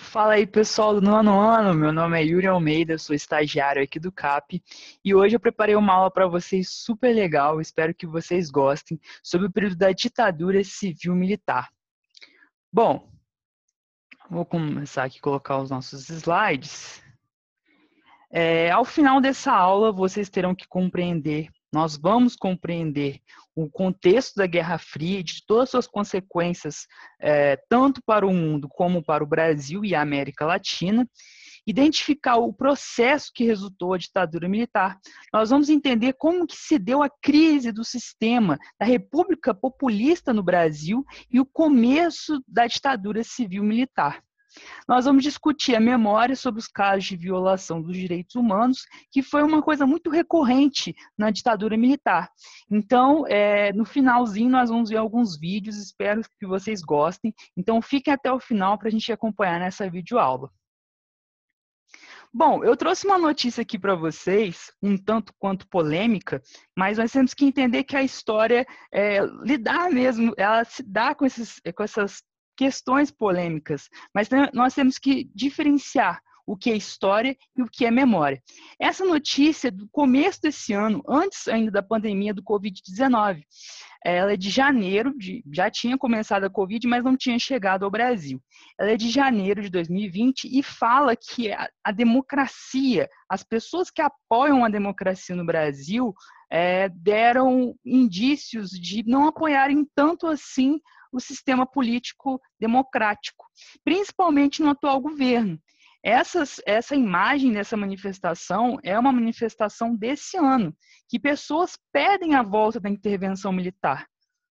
Fala aí, pessoal do nono ano. Meu nome é Yuri Almeida, sou estagiário aqui do CAP e hoje eu preparei uma aula para vocês super legal, espero que vocês gostem, sobre o período da ditadura civil-militar. Bom, vou começar aqui a colocar os nossos slides. Ao final dessa aula, vocês terão que compreender, nós vamos compreender o contexto da Guerra Fria e de todas as suas consequências, tanto para o mundo como para o Brasil e a América Latina, identificar o processo que resultou a ditadura militar. Nós vamos entender como que se deu a crise do sistema da República Populista no Brasil e o começo da ditadura civil-militar. Nós vamos discutir a memória sobre os casos de violação dos direitos humanos, que foi uma coisa muito recorrente na ditadura militar. Então, no finalzinho, nós vamos ver alguns vídeos, espero que vocês gostem. Então, fiquem até o final para a gente acompanhar nessa videoaula. Bom, eu trouxe uma notícia aqui para vocês, um tanto quanto polêmica, mas nós temos que entender que a história lidar mesmo, ela se dá com essas questões polêmicas, mas nós temos que diferenciar o que é história e o que é memória. Essa notícia do começo desse ano, antes ainda da pandemia do Covid-19, ela é de janeiro, já tinha começado a Covid, mas não tinha chegado ao Brasil. Ela é de janeiro de 2020 e fala que a democracia, as pessoas que apoiam a democracia no Brasil, deram indícios de não apoiarem tanto assim o sistema político democrático, principalmente no atual governo. Essa imagem dessa manifestação é uma manifestação desse ano, que pessoas pedem a volta da intervenção militar.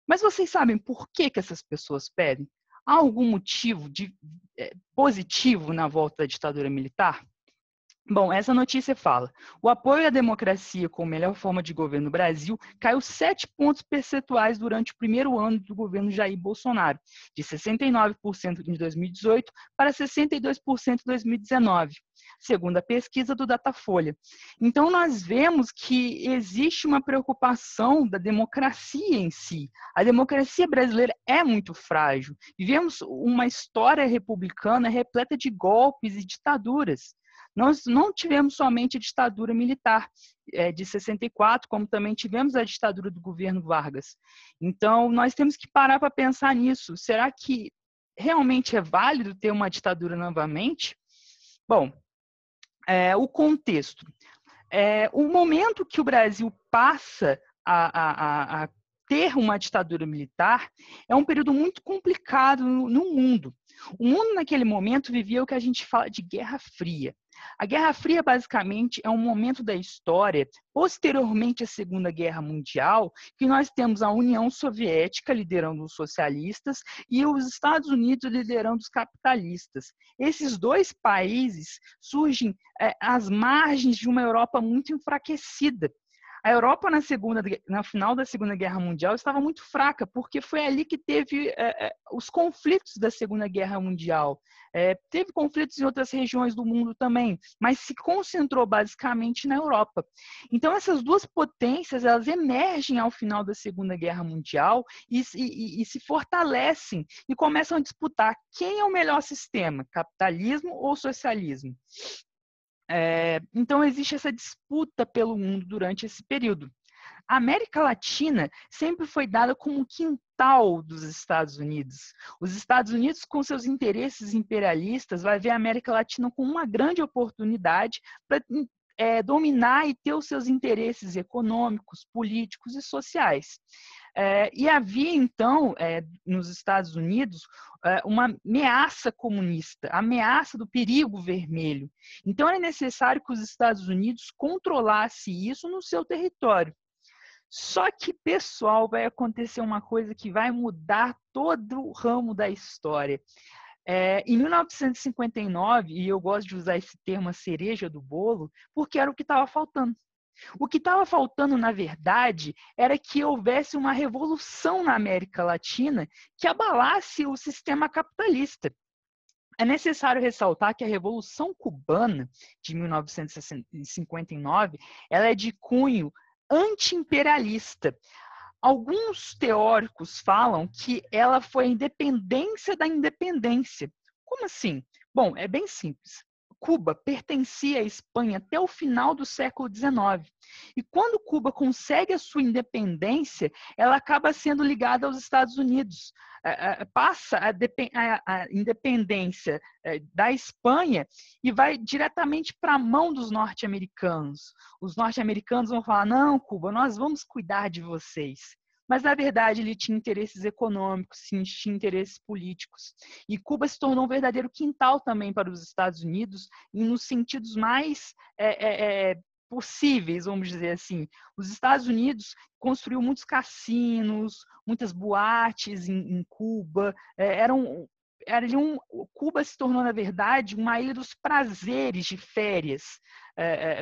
Mas vocês sabem por que essas pessoas pedem? Há algum motivo positivo na volta da ditadura militar? Bom, essa notícia fala: o apoio à democracia como melhor forma de governo no Brasil caiu 7 pontos percentuais durante o primeiro ano do governo Jair Bolsonaro, de 69% em 2018 para 62% em 2019, segundo a pesquisa do Datafolha. Então, nós vemos que existe uma preocupação da democracia em si. A democracia brasileira é muito frágil. Vivemos uma história republicana repleta de golpes e ditaduras. Nós não tivemos somente a ditadura militar de 64, como também tivemos a ditadura do governo Vargas. Então, nós temos que parar para pensar nisso. Será que realmente é válido ter uma ditadura novamente? Bom, o contexto. O momento que o Brasil passa a ter uma ditadura militar é um período muito complicado no mundo. O mundo, naquele momento, vivia o que a gente fala de Guerra Fria. A Guerra Fria, basicamente, é um momento da história, posteriormente à Segunda Guerra Mundial, que nós temos a União Soviética liderando os socialistas e os Estados Unidos liderando os capitalistas. Esses dois países surgem às margens de uma Europa muito enfraquecida. A Europa, no final da Segunda Guerra Mundial, estava muito fraca, porque foi ali que teve os conflitos da Segunda Guerra Mundial. Teve conflitos em outras regiões do mundo também, mas se concentrou basicamente na Europa. Então, essas duas potências, elas emergem ao final da Segunda Guerra Mundial e se fortalecem e começam a disputar quem é o melhor sistema, capitalismo ou socialismo. Então, existe essa disputa pelo mundo durante esse período. A América Latina sempre foi dada como um quintal dos Estados Unidos. Os Estados Unidos, com seus interesses imperialistas, vai ver a América Latina como uma grande oportunidade para dominar e ter os seus interesses econômicos, políticos e sociais. E havia, então, nos Estados Unidos, uma ameaça comunista, a ameaça do perigo vermelho. Então, é necessário que os Estados Unidos controlassem isso no seu território. Só que, pessoal, vai acontecer uma coisa que vai mudar todo o ramo da história. Em 1959, e eu gosto de usar esse termo, a cereja do bolo, porque era o que estava faltando. O que estava faltando, na verdade, era que houvesse uma revolução na América Latina que abalasse o sistema capitalista. É necessário ressaltar que a Revolução Cubana de 1959 ela é de cunho anti-imperialista. Alguns teóricos falam que ela foi a independência da independência, Como assim? Bom, é bem simples. Cuba pertencia à Espanha até o final do século XIX. E quando Cuba consegue a sua independência, ela acaba sendo ligada aos Estados Unidos. Passa a independência da Espanha e vai diretamente para a mão dos norte-americanos. Os norte-americanos vão falar: não, Cuba, nós vamos cuidar de vocês. Mas, na verdade, ele tinha interesses econômicos, tinha interesses políticos. E Cuba se tornou um verdadeiro quintal também para os Estados Unidos, e nos sentidos mais possíveis, vamos dizer assim. Os Estados Unidos construiu muitos cassinos, muitas boates em Cuba. Cuba se tornou, na verdade, uma ilha dos prazeres de férias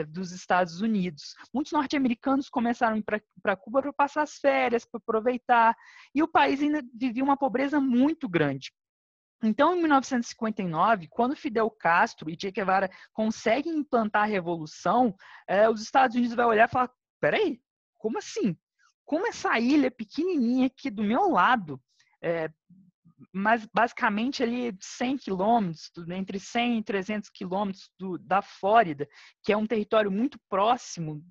dos Estados Unidos. Muitos norte-americanos começaram a ir para Cuba para passar as férias, para aproveitar, e o país ainda vivia uma pobreza muito grande. Então, em 1959, quando Fidel Castro e Che Guevara conseguem implantar a revolução, os Estados Unidos vão olhar e falar: peraí, como assim? Como essa ilha pequenininha aqui do meu lado, mas basicamente ali 100 quilômetros, entre 100 e 300 quilômetros da Flórida, que é um território muito próximo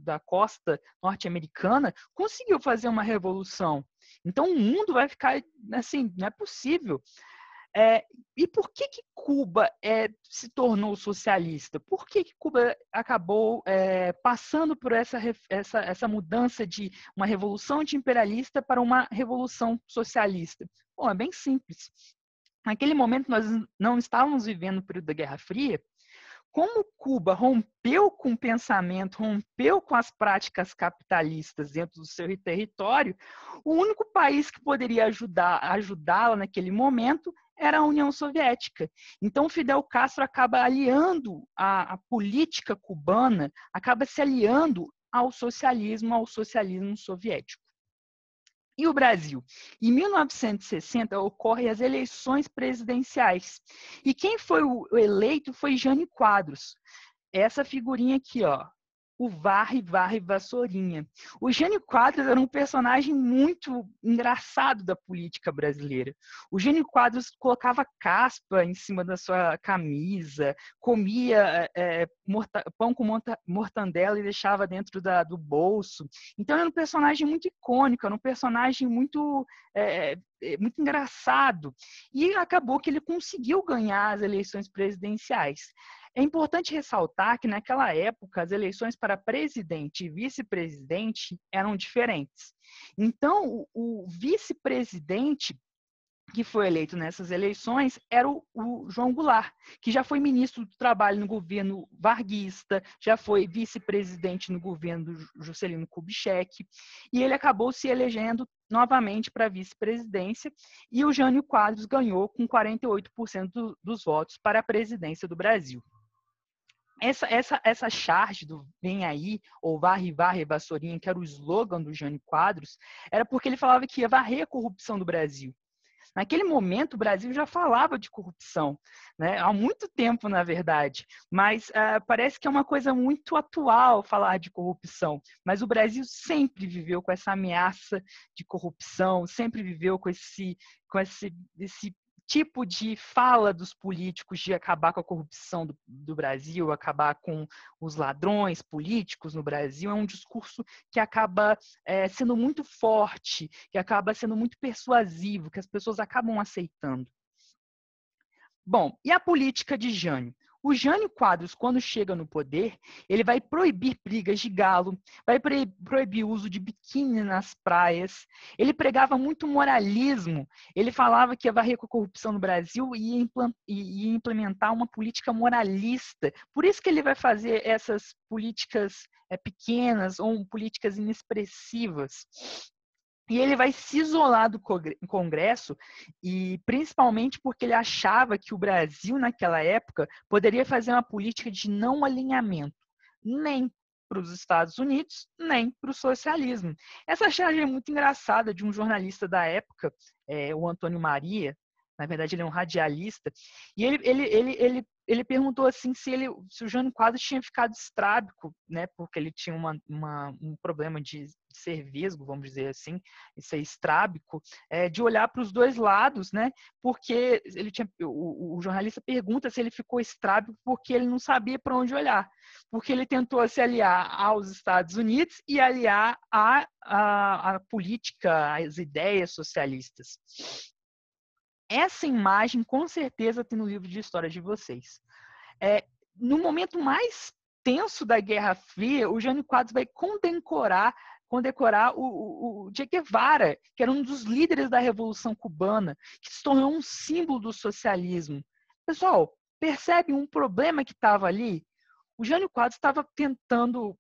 da costa norte-americana, conseguiu fazer uma revolução. Então o mundo vai ficar assim, não é possível. E por que Cuba se tornou socialista? Por que Cuba acabou passando por essa mudança de uma revolução anti-imperialista para uma revolução socialista? Bom, é bem simples. Naquele momento, nós não estávamos vivendo o período da Guerra Fria. Como Cuba rompeu com o pensamento, rompeu com as práticas capitalistas dentro do seu território, o único país que poderia ajudá-la naquele momento era a União Soviética. Então, Fidel Castro acaba aliando a política cubana, acaba se aliando ao socialismo soviético. E o Brasil? Em 1960, ocorrem as eleições presidenciais. E quem foi o eleito foi Jânio Quadros. Essa figurinha aqui, ó. O Varre, Varre, Vassourinha. O Jânio Quadros era um personagem muito engraçado da política brasileira. O Jânio Quadros colocava caspa em cima da sua camisa, comia pão com mortandela e deixava dentro do bolso. Então era um personagem muito icônico, era um personagem muito engraçado. E acabou que ele conseguiu ganhar as eleições presidenciais. É importante ressaltar que, naquela época, as eleições para presidente e vice-presidente eram diferentes. Então, o vice-presidente que foi eleito nessas eleições era o João Goulart, que já foi ministro do Trabalho no governo varguista, já foi vice-presidente no governo do Juscelino Kubitschek, e ele acabou se elegendo novamente para a vice-presidência, e o Jânio Quadros ganhou com 48% dos votos para a presidência do Brasil. Essa charge do vem aí, ou varre, varre, vassourinha, que era o slogan do Jânio Quadros, era porque ele falava que ia varrer a corrupção do Brasil. Naquele momento, o Brasil já falava de corrupção, né? Há muito tempo, na verdade, mas parece que é uma coisa muito atual falar de corrupção. Mas o Brasil sempre viveu com essa ameaça de corrupção, sempre viveu com esse tipo de fala dos políticos de acabar com a corrupção do Brasil, acabar com os ladrões políticos no Brasil, é um discurso que acaba sendo muito forte, que acaba sendo muito persuasivo, que as pessoas acabam aceitando. Bom, e a política de Jânio? O Jânio Quadros, quando chega no poder, ele vai proibir brigas de galo, vai proibir o uso de biquíni nas praias. Ele pregava muito moralismo. Ele falava que ia varrer com a corrupção no Brasil e ia implementar uma política moralista. Por isso que ele vai fazer essas políticas pequenas ou políticas inexpressivas. E ele vai se isolar do Congresso, e principalmente porque ele achava que o Brasil, naquela época, poderia fazer uma política de não alinhamento, nem para os Estados Unidos, nem para o socialismo. Essa charge é muito engraçada de um jornalista da época, o Antônio Maria. Na verdade, ele é um radialista, e ele ele perguntou assim se o Jânio Quadros tinha ficado estrábico, né, porque ele tinha um problema de ser vesgo, vamos dizer assim, e ser estrábico, de olhar para os dois lados, né, porque o jornalista pergunta se ele ficou estrábico porque ele não sabia para onde olhar, porque ele tentou se aliar aos Estados Unidos e aliar a política, às ideias socialistas. Essa imagem, com certeza, tem no livro de história de vocês. No momento mais tenso da Guerra Fria, o Jânio Quadros vai condecorar o Che Guevara, que era um dos líderes da Revolução Cubana, que se tornou um símbolo do socialismo. Pessoal, percebe um problema que estava ali? O Jânio Quadros estava tentando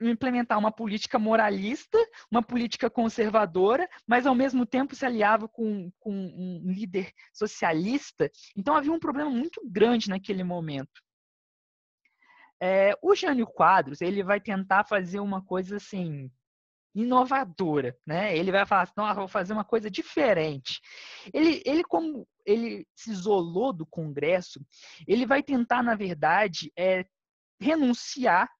implementar uma política moralista, uma política conservadora, mas ao mesmo tempo se aliava com um líder socialista. Então havia um problema muito grande naquele momento. O Jânio Quadros, ele vai tentar fazer uma coisa assim inovadora, né? Ele vai falar assim, não, vou fazer uma coisa diferente. Como ele se isolou do Congresso, ele vai tentar, na verdade, renunciar,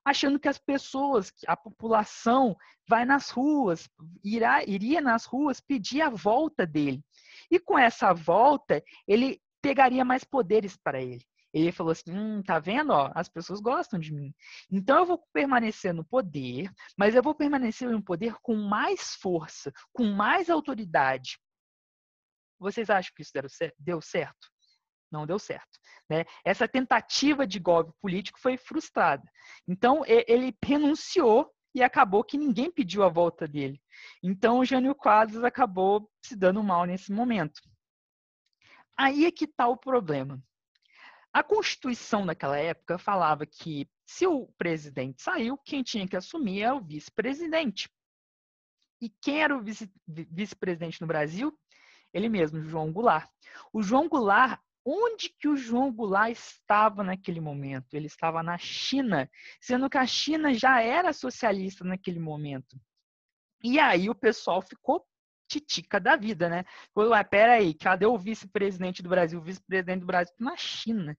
achando que as pessoas, a população vai nas ruas, iria nas ruas pedir a volta dele. E com essa volta, ele pegaria mais poderes para ele. Ele falou assim, tá vendo? Ó, as pessoas gostam de mim. Então eu vou permanecer no poder, mas eu vou permanecer no poder com mais força, com mais autoridade. Vocês acham que isso deu certo? Não deu certo, né? Essa tentativa de golpe político foi frustrada. Então, ele renunciou e acabou que ninguém pediu a volta dele. Então, o Jânio Quadros acabou se dando mal nesse momento. Aí é que está o problema. A Constituição naquela época falava que se o presidente saiu, quem tinha que assumir é o vice-presidente. E quem era o vice-presidente no Brasil? Ele mesmo, João Goulart. O João Goulart, onde que o João Goulart estava naquele momento? Ele estava na China, sendo que a China já era socialista naquele momento. E aí o pessoal ficou titica da vida, né? Falou, peraí, cadê o vice-presidente do Brasil? O vice-presidente do Brasil na China.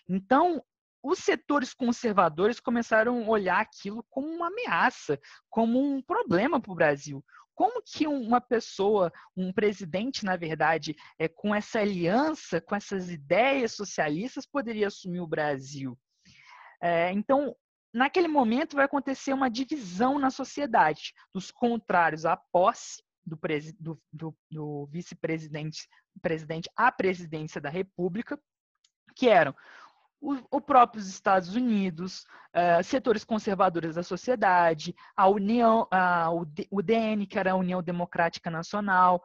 Então, os setores conservadores começaram a olhar aquilo como uma ameaça, como um problema para o Brasil. Como que uma pessoa, um presidente, na verdade, com essa aliança, com essas ideias socialistas, poderia assumir o Brasil? Então, naquele momento, vai acontecer uma divisão na sociedade, dos contrários à posse do vice-presidente à presidência da República, que eram os próprios Estados Unidos, setores conservadores da sociedade, a União, o DN, que era a União Democrática Nacional,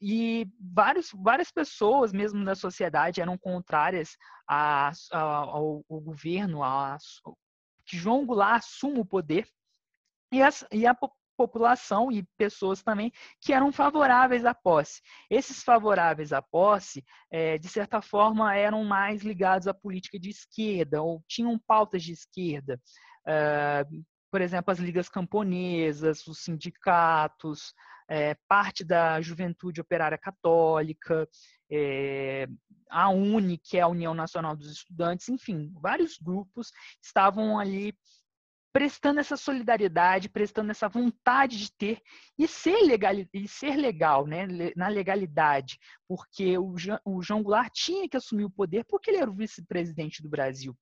e várias pessoas mesmo da sociedade eram contrárias ao governo, que João Goulart assuma o poder, e a população e pessoas também que eram favoráveis à posse. Esses favoráveis à posse, de certa forma, eram mais ligados à política de esquerda ou tinham pautas de esquerda. Por exemplo, as ligas camponesas, os sindicatos, parte da Juventude Operária Católica, a UNE, que é a União Nacional dos Estudantes, enfim, vários grupos estavam ali prestando essa solidariedade, prestando essa vontade de ter e ser legal, né, na legalidade, porque o João Goulart tinha que assumir o poder porque ele era o vice-presidente do Brasil.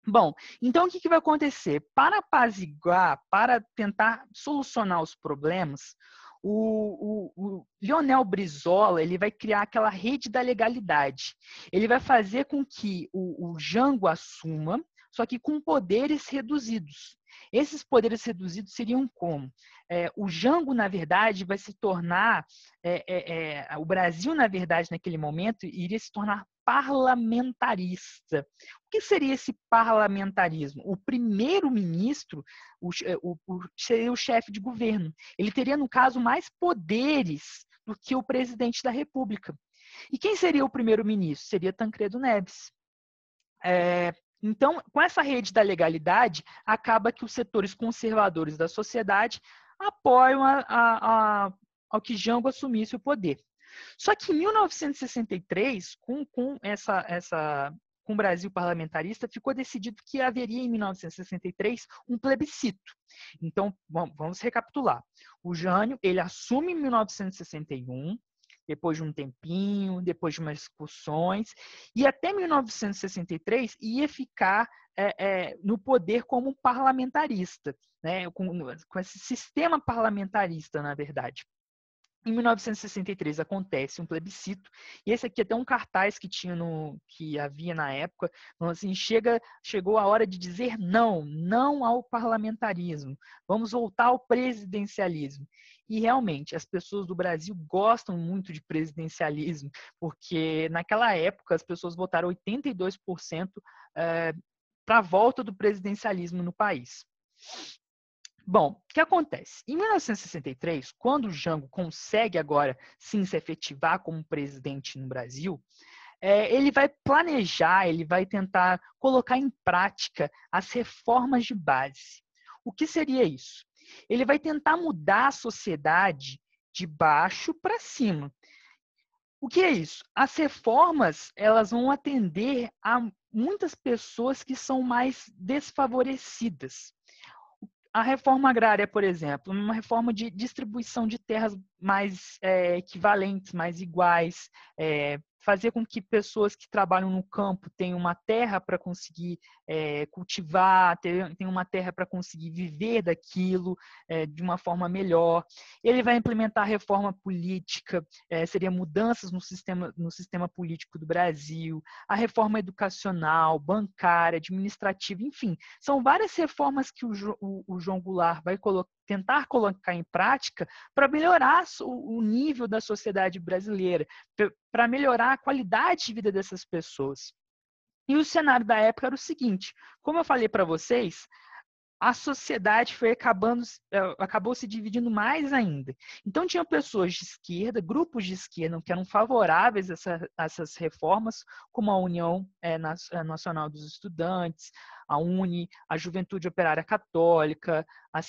Bom, então o que vai acontecer? Para apaziguar, para tentar solucionar os problemas, o Leonel Brizola ele vai criar aquela rede da legalidade. Ele vai fazer com que o Jango assuma, só que com poderes reduzidos. Esses poderes reduzidos seriam como? O Jango, na verdade, vai se tornar... o Brasil, na verdade, naquele momento, iria se tornar parlamentarista. O que seria esse parlamentarismo? O primeiro-ministro seria o chefe de governo. Ele teria, no caso, mais poderes do que o presidente da República. E quem seria o primeiro-ministro? Seria Tancredo Neves. Então, com essa rede da legalidade, acaba que os setores conservadores da sociedade apoiam ao que Jango assumisse o poder. Só que em 1963, com o Brasil parlamentarista, ficou decidido que haveria em 1963 um plebiscito. Então, vamos recapitular. O Jânio, ele assume em 1961, depois de um tempinho, depois de umas discussões, e até 1963 ia ficar no poder como parlamentarista, né? Com esse sistema parlamentarista, na verdade. Em 1963 acontece um plebiscito, e esse aqui é até um cartaz que havia na época, então, assim, chegou a hora de dizer não ao parlamentarismo, vamos voltar ao presidencialismo. E realmente, as pessoas do Brasil gostam muito de presidencialismo, porque naquela época as pessoas votaram 82% para a volta do presidencialismo no país. Bom, o que acontece? Em 1963, quando o Jango consegue agora sim se efetivar como presidente no Brasil, ele vai planejar, ele vai tentar colocar em prática as reformas de base. O que seria isso? Ele vai tentar mudar a sociedade de baixo para cima. O que é isso? As reformas, elas vão atender a muitas pessoas que são mais desfavorecidas. A reforma agrária, por exemplo, uma reforma de distribuição de terras mais equivalentes, mais iguais, fazer com que pessoas que trabalham no campo tenham uma terra para conseguir cultivar, tenham uma terra para conseguir viver daquilo de uma forma melhor. Ele vai implementar reforma política, seria mudanças no sistema político do Brasil, a reforma educacional, bancária, administrativa, enfim, são várias reformas que o João Goulart vai tentar colocar em prática para melhorar o nível da sociedade brasileira, para melhorar a qualidade de vida dessas pessoas. E o cenário da época era o seguinte, como eu falei para vocês, a sociedade acabou se dividindo mais ainda. Então, tinham pessoas de esquerda, grupos de esquerda que eram favoráveis a essas reformas, como a União Nacional dos Estudantes, a UNE, a Juventude Operária Católica, a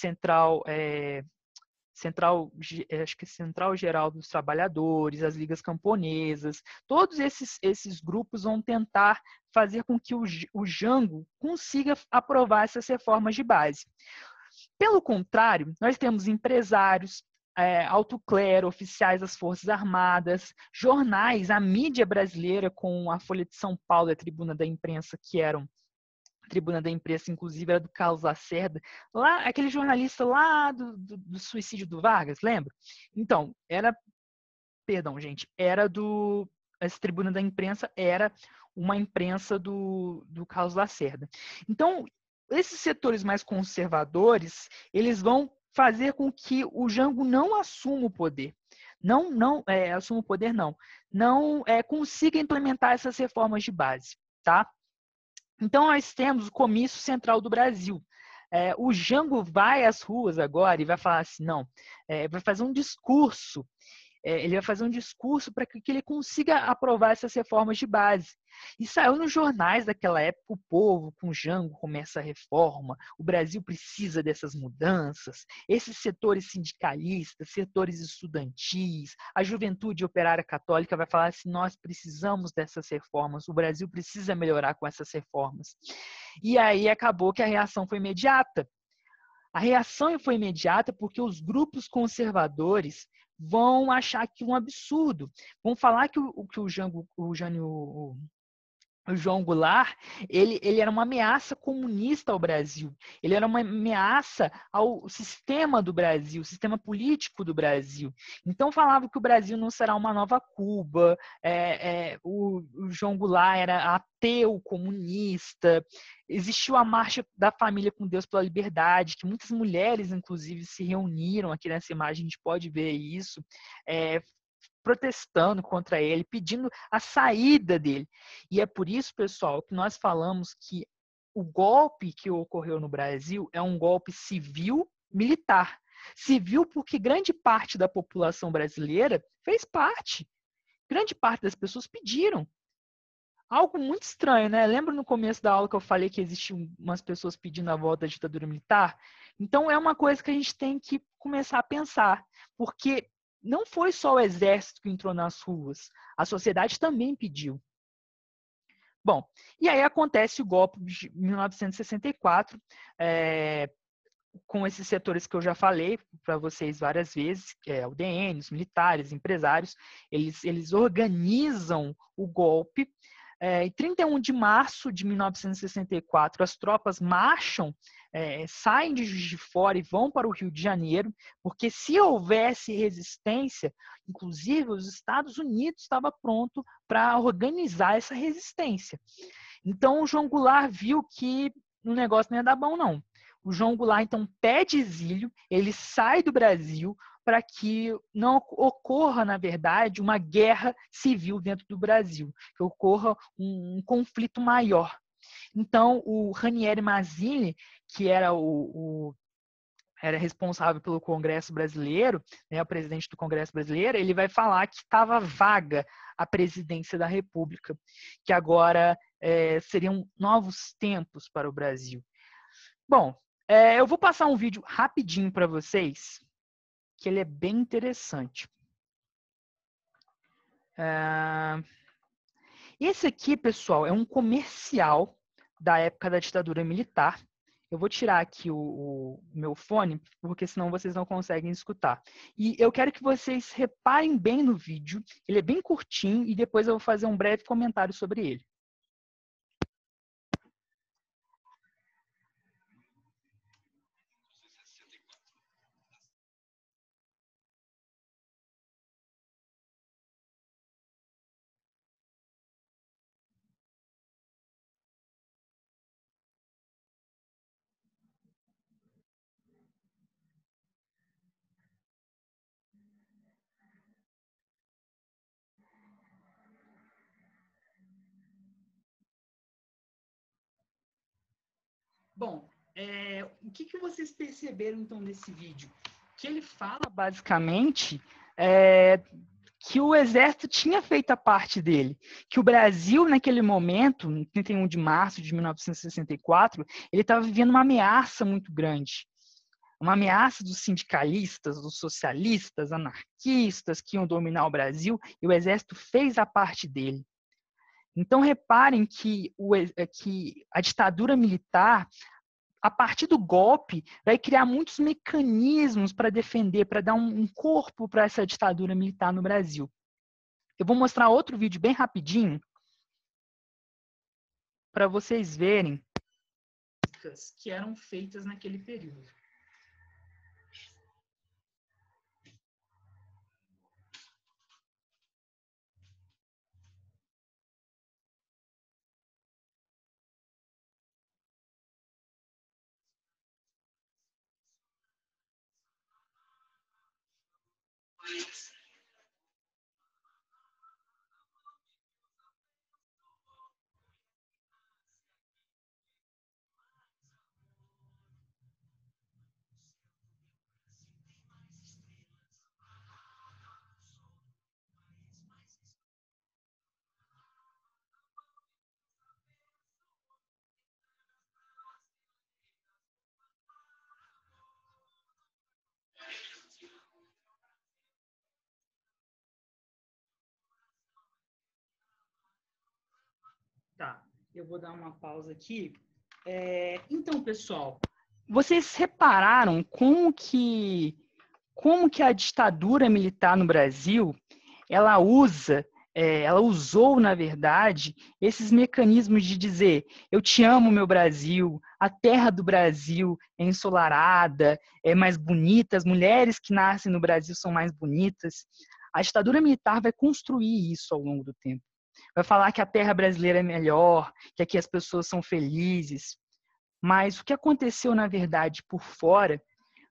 acho que Central Geral dos Trabalhadores, as ligas camponesas, todos esses grupos vão tentar fazer com que o Jango consiga aprovar essas reformas de base. Pelo contrário, nós temos empresários, alto clero, oficiais das Forças Armadas, jornais, a mídia brasileira, com a Folha de São Paulo e a Tribuna da Imprensa, que eram Tribuna da Imprensa, inclusive, era do Carlos Lacerda, lá, aquele jornalista lá do suicídio do Vargas, lembra? Então, essa Tribuna da Imprensa era uma imprensa do Carlos Lacerda. Então, esses setores mais conservadores, eles vão fazer com que o Jango não assuma o poder. Assuma o poder, não consiga implementar essas reformas de base, tá? Então, nós temos o Comício Central do Brasil. O Jango vai às ruas agora e vai falar assim, vai fazer um discurso. Ele vai fazer um discurso para que ele consiga aprovar essas reformas de base. E saiu nos jornais daquela época, o povo com Jango começa a reforma, o Brasil precisa dessas mudanças, esses setores sindicalistas, setores estudantis, a juventude operária católica vai falar assim, nós precisamos dessas reformas, o Brasil precisa melhorar com essas reformas. E aí acabou que a reação foi imediata. A reação foi imediata porque os grupos conservadores vão achar que um absurdo. Vão falar que o João Goulart, ele era uma ameaça comunista ao Brasil. Ele era uma ameaça ao sistema do Brasil, sistema político do Brasil. Então, falava que o Brasil não será uma nova Cuba, o João Goulart era ateu, comunista. Existiu a Marcha da Família com Deus pela Liberdade, que muitas mulheres, inclusive, se reuniram. Aqui nessa imagem a gente pode ver isso, protestando contra ele, pedindo a saída dele. E é por isso, pessoal, que nós falamos que o golpe que ocorreu no Brasil é um golpe civil-militar. Civil porque grande parte da população brasileira fez parte. Grande parte das pessoas pediram. Algo muito estranho, né? Lembra no começo da aula que eu falei que existiam umas pessoas pedindo a volta da ditadura militar? Então, é uma coisa que a gente tem que começar a pensar. Porque não foi só o exército que entrou nas ruas, a sociedade também pediu. Bom, e aí acontece o golpe de 1964, com esses setores que eu já falei para vocês várias vezes, o DN, os militares, empresários, eles organizam o golpe. Em 31 de março de 1964, as tropas marcham, saem de Juiz de Fora e vão para o Rio de Janeiro, porque se houvesse resistência, inclusive os Estados Unidos estava pronto para organizar essa resistência. Então o João Goulart viu que o negócio não ia dar bom, não. O João Goulart, então, pede exílio, ele sai do Brasil para que não ocorra, na verdade, uma guerra civil dentro do Brasil, que ocorra um conflito maior. Então, o Ranieri Mazzini, que era era responsável pelo Congresso Brasileiro, né, o presidente do Congresso Brasileiro, ele vai falar que estava vaga a presidência da República, que agora seriam novos tempos para o Brasil. Bom, eu vou passar um vídeo rapidinho para vocês, que ele é bem interessante. Esse aqui, pessoal, é um comercial da época da ditadura militar. Eu vou tirar aqui o meu fone, porque senão vocês não conseguem escutar. E eu quero que vocês reparem bem no vídeo. Ele é bem curtinho e depois eu vou fazer um breve comentário sobre ele. Bom, o que vocês perceberam, então, desse vídeo? Que ele fala, basicamente, que o exército tinha feito a parte dele, que o Brasil, naquele momento, em 31 de março de 1964, ele estava vivendo uma ameaça muito grande. Uma ameaça dos sindicalistas, dos socialistas, anarquistas que iam dominar o Brasil, e o exército fez a parte dele. Então, reparem que a ditadura militar, a partir do golpe, vai criar muitos mecanismos para defender, para dar um corpo para essa ditadura militar no Brasil. Eu vou mostrar outro vídeo bem rapidinho para vocês verem que eram feitas naquele período. Tá, eu vou dar uma pausa aqui. Então, pessoal, vocês repararam como que a ditadura militar no Brasil, ela usou, na verdade, esses mecanismos de dizer: eu te amo, meu Brasil, a terra do Brasil é ensolarada, é mais bonita, as mulheres que nascem no Brasil são mais bonitas. A ditadura militar vai construir isso ao longo do tempo. Vai falar que a terra brasileira é melhor, que aqui as pessoas são felizes. Mas o que aconteceu, na verdade, por fora,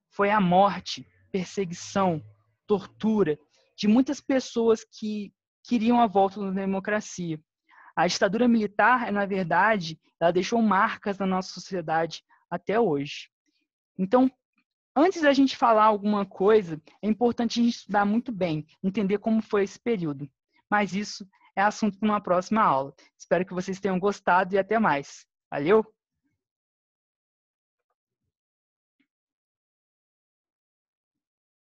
foi a morte, perseguição, tortura de muitas pessoas que queriam a volta da democracia. A ditadura militar, na verdade, ela deixou marcas na nossa sociedade até hoje. Então, antes da gente falar alguma coisa, é importante a gente estudar muito bem, entender como foi esse período. Mas isso é assunto para uma próxima aula. Espero que vocês tenham gostado e até mais. Valeu!